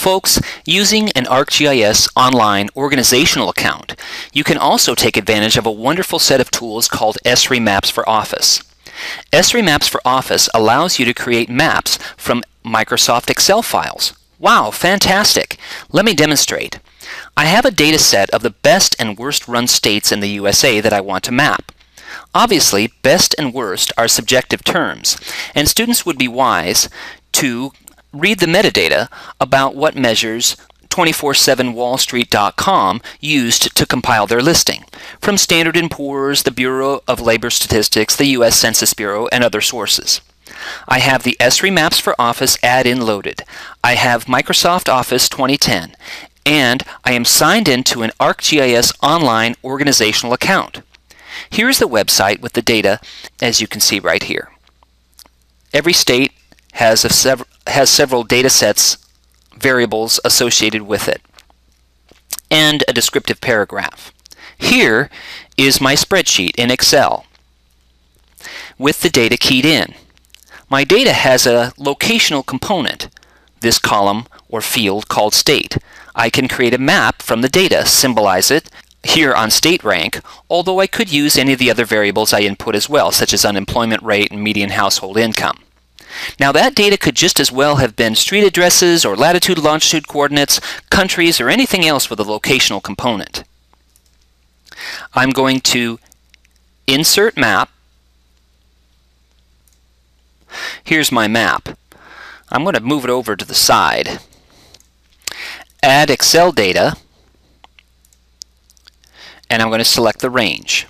folks, using an ArcGIS Online organizational account, you can also take advantage of a wonderful set of tools called Esri Maps for Office. Esri Maps for Office allows you to create maps from Microsoft Excel files. Wow, fantastic! Let me demonstrate. I have a data set of the best and worst run states in the USA that I want to map. Obviously, best and worst are subjective terms, and students would be wise to read the metadata about what measures 247wallstreet.com used to compile their listing, from Standard & Poor's, the Bureau of Labor Statistics, the U.S. Census Bureau, and other sources. I have the Esri Maps for Office add-in loaded. I have Microsoft Office 2010, and I am signed into an ArcGIS Online organizational account. Here's the website with the data, as you can see right here. Every state has several data sets, variables associated with it, and a descriptive paragraph. Here is my spreadsheet in Excel with the data keyed in. My data has a locational component, this column or field called state. I can create a map from the data, symbolize it here on state rank, although I could use any of the other variables I input as well, such as unemployment rate and median household income. Now that data could just as well have been street addresses or latitude, longitude coordinates, countries, or anything else with a locational component. I'm going to insert map. Here's my map. I'm going to move it over to the side. Add Excel data, and I'm going to select the range.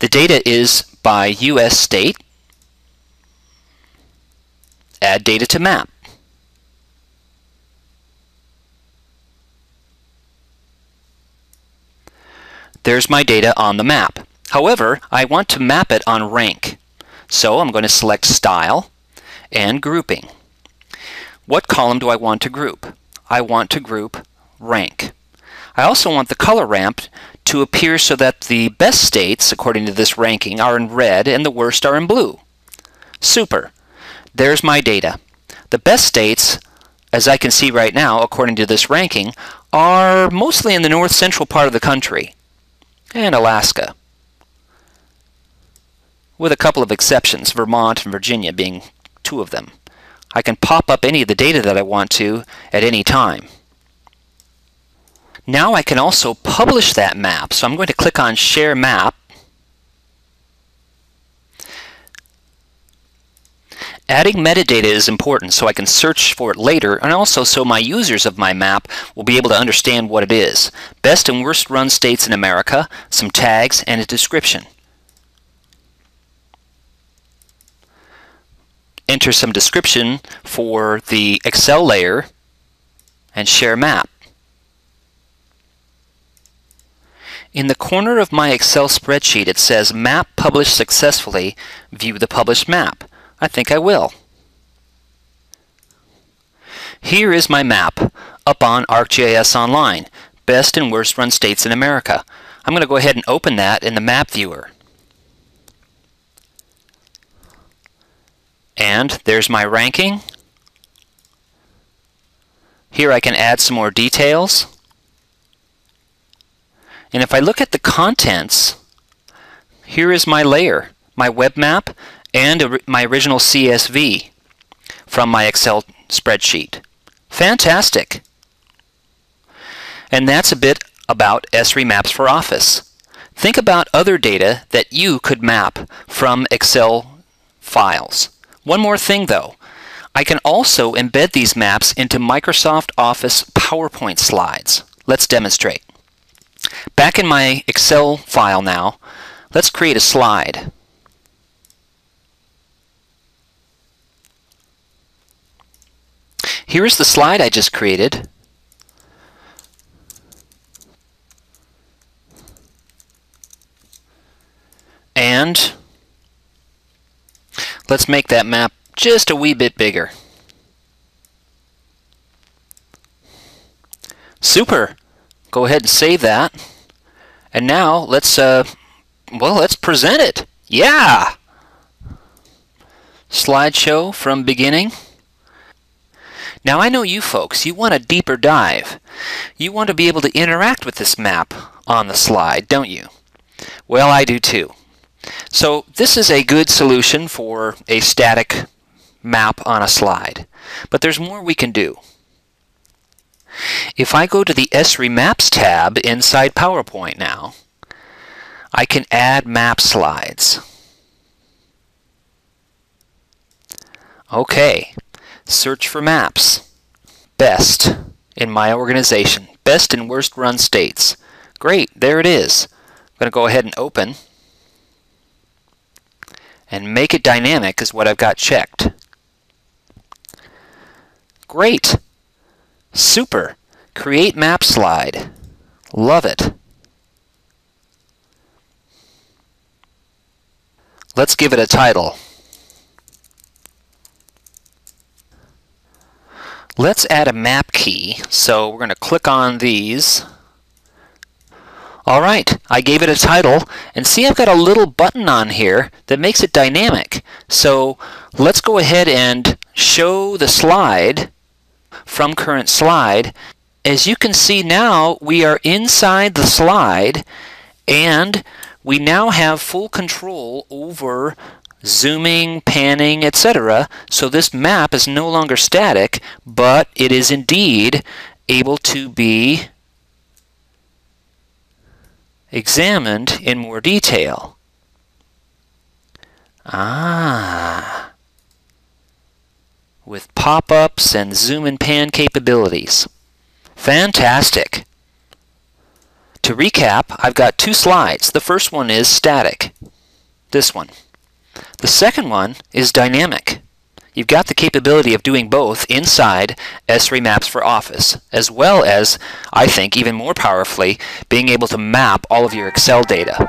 The data is by U.S. state. Add data to map. There's my data on the map. However, I want to map it on rank. So I'm going to select Style and Grouping. What column do I want to group? I want to group rank. I also want the color ramp to appear so that the best states, according to this ranking, are in red and the worst are in blue. Super. There's my data. The best states, as I can see right now, according to this ranking, are mostly in the north central part of the country and Alaska, with a couple of exceptions, Vermont and Virginia being two of them. I can pop up any of the data that I want to at any time. Now I can also publish that map. So I'm going to click on Share Map. Adding metadata is important so I can search for it later, and also so my users of my map will be able to understand what it is. Best and worst run states in America, some tags, and a description. Enter some description for the Excel layer and Share Map. In the corner of my Excel spreadsheet it says Map published successfully. View the published map. I think I will. Here is my map up on ArcGIS Online, best and worst run states in America. I'm going to go ahead and open that in the map viewer. And there's my ranking. Here I can add some more details. And if I look at the contents, here is my layer, my web map, and my original CSV from my Excel spreadsheet. Fantastic! And that's a bit about Esri Maps for Office. Think about other data that you could map from Excel files. One more thing though, I can also embed these maps into Microsoft Office PowerPoint slides. Let's demonstrate. Back in my Excel file now, let's create a slide. Here's the slide I just created. And let's make that map just a wee bit bigger. Super! Go ahead and save that. And now let's Well, let's present it. Yeah! Slideshow from beginning. Now I know you folks, you want a deeper dive. You want to be able to interact with this map on the slide, don't you? Well, I do too. So this is a good solution for a static map on a slide. But there's more we can do. If I go to the Esri Maps tab inside PowerPoint now, I can add map slides. Okay, search for maps. Best in my organization. Best and worst run states. Great, there it is. I'm going to go ahead and open. And make it dynamic is what I've got checked. Great. Super. Create map slide. Love it. Let's give it a title. Let's add a map key. So we're going to click on these. Alright, I gave it a title, and see I've got a little button on here that makes it dynamic. So let's go ahead and show the slide from current slide. As you can see now, we are inside the slide, and we now have full control over zooming, panning, etc. So this map is no longer static, but it is indeed able to be examined in more detail. With pop-ups and zoom and pan capabilities. Fantastic. To recap, I've got two slides. The first one is static. This one. The second one is dynamic. You've got the capability of doing both inside Esri Maps for Office, as well as, I think, even more powerfully, being able to map all of your Excel data.